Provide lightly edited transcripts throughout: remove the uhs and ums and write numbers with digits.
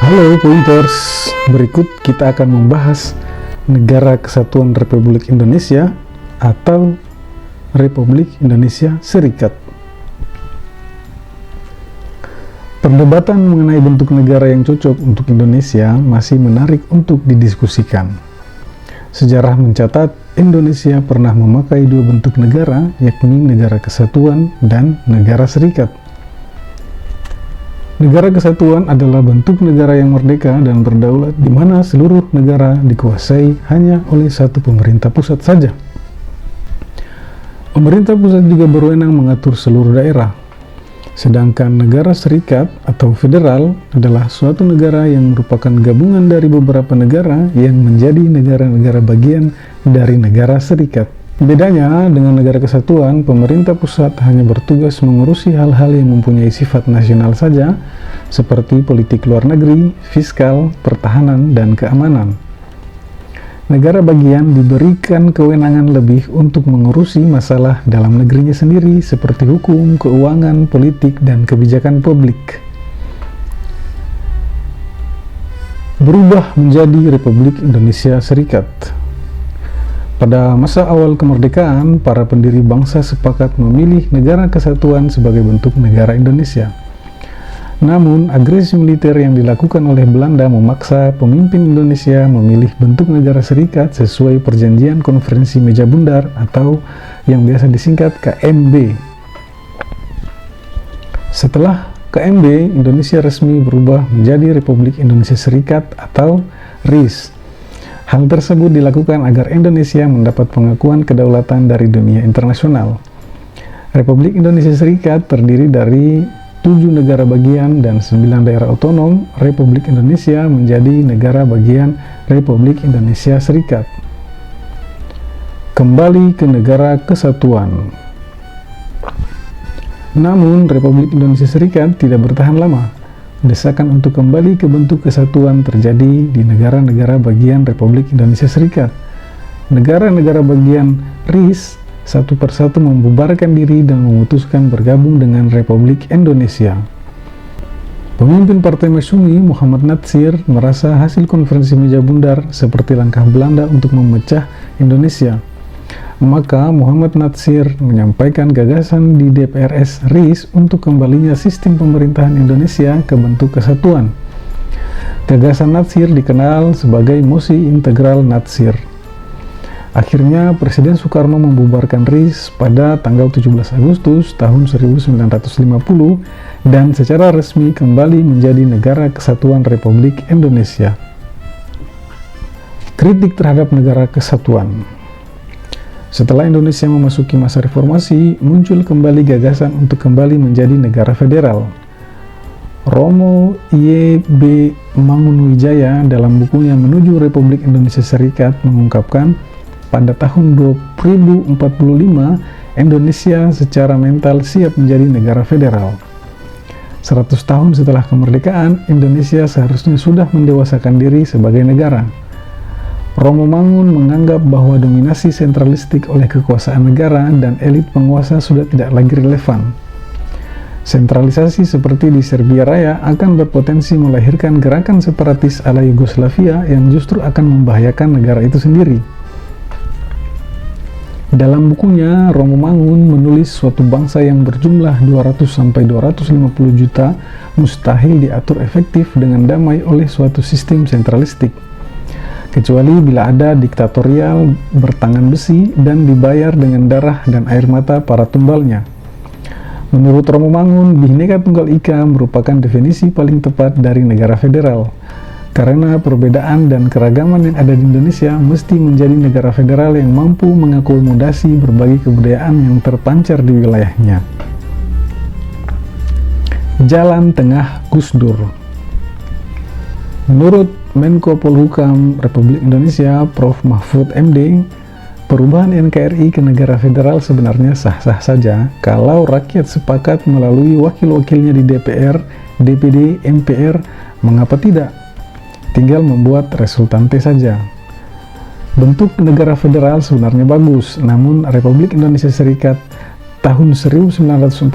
Halo Pointers, berikut kita akan membahas Negara Kesatuan Republik Indonesia atau Republik Indonesia Serikat. Perdebatan mengenai bentuk negara yang cocok untuk Indonesia masih menarik untuk didiskusikan. Sejarah mencatat Indonesia pernah memakai dua bentuk negara, yakni Negara Kesatuan dan Negara Serikat. Negara Kesatuan adalah bentuk negara yang merdeka dan berdaulat di mana seluruh negara dikuasai hanya oleh satu pemerintah pusat saja. Pemerintah pusat juga berwenang mengatur seluruh daerah. Sedangkan negara serikat atau federal adalah suatu negara yang merupakan gabungan dari beberapa negara yang menjadi negara-negara bagian dari negara serikat. Bedanya dengan negara kesatuan, pemerintah pusat hanya bertugas mengurusi hal-hal yang mempunyai sifat nasional saja, seperti politik luar negeri, fiskal, pertahanan, dan keamanan. Negara bagian diberikan kewenangan lebih untuk mengurusi masalah dalam negerinya sendiri, seperti hukum, keuangan, politik, dan kebijakan publik. Berubah menjadi Republik Indonesia Serikat. Pada masa awal kemerdekaan, para pendiri bangsa sepakat memilih Negara Kesatuan sebagai bentuk negara Indonesia. Namun, agresi militer yang dilakukan oleh Belanda memaksa pemimpin Indonesia memilih bentuk negara serikat sesuai Perjanjian Konferensi Meja Bundar atau yang biasa disingkat KMB. Setelah KMB, Indonesia resmi berubah menjadi Republik Indonesia Serikat atau RIS. Hal tersebut dilakukan agar Indonesia mendapat pengakuan kedaulatan dari dunia internasional. Republik Indonesia Serikat terdiri dari 7 negara bagian dan 9 daerah otonom. Republik Indonesia menjadi negara bagian Republik Indonesia Serikat. Kembali ke Negara Kesatuan. Namun, Republik Indonesia Serikat tidak bertahan lama. Desakan untuk kembali ke bentuk kesatuan terjadi di negara-negara bagian Republik Indonesia Serikat. Negara-negara bagian RIS satu persatu membubarkan diri dan memutuskan bergabung dengan Republik Indonesia. Pemimpin Partai Masyumi, Muhammad Natsir, merasa hasil konferensi Meja Bundar seperti langkah Belanda untuk memecah Indonesia. Maka Muhammad Natsir menyampaikan gagasan di DPRS RIS untuk kembalinya sistem pemerintahan Indonesia ke bentuk kesatuan. Gagasan Natsir dikenal sebagai Mosi Integral Natsir. Akhirnya Presiden Soekarno membubarkan RIS pada tanggal 17 Agustus tahun 1950 dan secara resmi kembali menjadi Negara Kesatuan Republik Indonesia. Kritik terhadap Negara Kesatuan. Setelah Indonesia memasuki masa reformasi, muncul kembali gagasan untuk kembali menjadi negara federal. Romo Y.B. Mangunwijaya dalam bukunya Menuju Republik Indonesia Serikat mengungkapkan, pada tahun 2045, Indonesia secara mental siap menjadi negara federal. 100 tahun setelah kemerdekaan, Indonesia seharusnya sudah mendewasakan diri sebagai negara. Romo Mangun menganggap bahwa dominasi sentralistik oleh kekuasaan negara dan elit penguasa sudah tidak lagi relevan. Sentralisasi seperti di Serbia Raya akan berpotensi melahirkan gerakan separatis ala Yugoslavia yang justru akan membahayakan negara itu sendiri. Dalam bukunya, Romo Mangun menulis suatu bangsa yang berjumlah 200-250 juta mustahil diatur efektif dengan damai oleh suatu sistem sentralistik, kecuali bila ada diktatorial bertangan besi dan dibayar dengan darah dan air mata para tumbalnya. Menurut Romo Mangun, Bhinneka Tunggal Ika merupakan definisi paling tepat dari negara federal, karena perbedaan dan keragaman yang ada di Indonesia mesti menjadi negara federal yang mampu mengakomodasi berbagai kebudayaan yang terpancar di wilayahnya. Jalan Tengah Gus Dur. Menurut Menko Polhukam Republik Indonesia, Prof. Mahfud MD, perubahan NKRI ke negara federal sebenarnya sah-sah saja kalau rakyat sepakat melalui wakil-wakilnya di DPR, DPD, MPR, mengapa tidak? Tinggal membuat resultante saja. Bentuk negara federal sebenarnya bagus, namun Republik Indonesia Serikat tahun 1949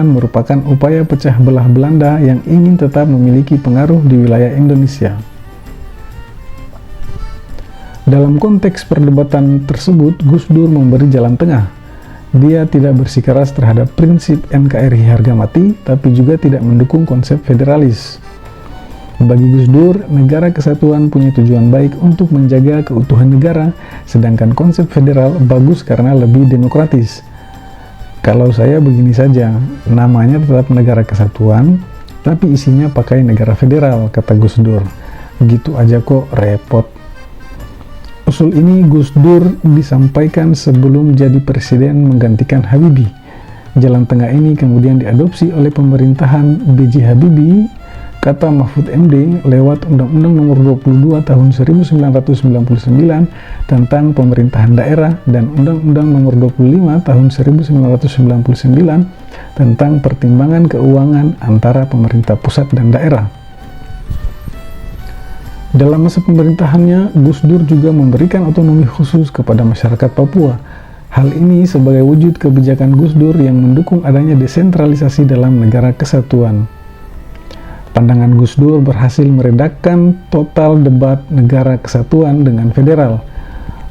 merupakan upaya pecah belah Belanda yang ingin tetap memiliki pengaruh di wilayah Indonesia. Dalam konteks perdebatan tersebut, Gus Dur memberi jalan tengah. Dia tidak bersikeras terhadap prinsip NKRI harga mati, tapi juga tidak mendukung konsep federalis. Bagi Gus Dur, negara kesatuan punya tujuan baik untuk menjaga keutuhan negara, sedangkan konsep federal bagus karena lebih demokratis. Kalau saya begini saja, namanya tetap negara kesatuan, tapi isinya pakai negara federal, kata Gus Dur. Gitu aja kok repot. Usul ini Gus Dur disampaikan sebelum jadi presiden menggantikan Habibie. Jalan tengah ini kemudian diadopsi oleh pemerintahan B.J. Habibie, kata Mahfud MD, lewat Undang-Undang Nomor 22 Tahun 1999 tentang Pemerintahan Daerah dan Undang-Undang Nomor 25 Tahun 1999 tentang Pertimbangan Keuangan antara pemerintah pusat dan daerah. Dalam masa pemerintahannya, Gus Dur juga memberikan otonomi khusus kepada masyarakat Papua. Hal ini sebagai wujud kebijakan Gus Dur yang mendukung adanya desentralisasi dalam negara kesatuan. Pandangan Gus Dur berhasil meredakan total debat negara kesatuan dengan federal.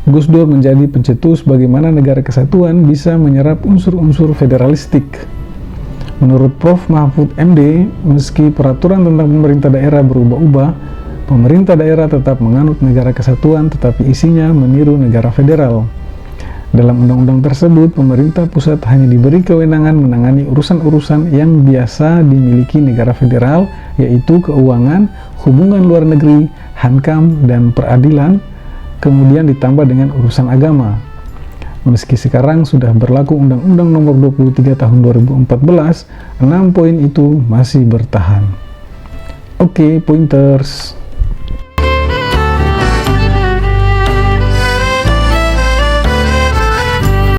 Gus Dur menjadi pencetus bagaimana negara kesatuan bisa menyerap unsur-unsur federalistik. Menurut Prof. Mahfud MD, meski peraturan tentang pemerintah daerah berubah-ubah, pemerintah daerah tetap menganut negara kesatuan tetapi isinya meniru negara federal. Dalam undang-undang tersebut, pemerintah pusat hanya diberi kewenangan menangani urusan-urusan yang biasa dimiliki negara federal, yaitu keuangan, hubungan luar negeri, hankam, dan peradilan, kemudian ditambah dengan urusan agama. Meski sekarang sudah berlaku Undang-Undang Nomor 23 Tahun 2014, 6 poin itu masih bertahan. Oke, pointers.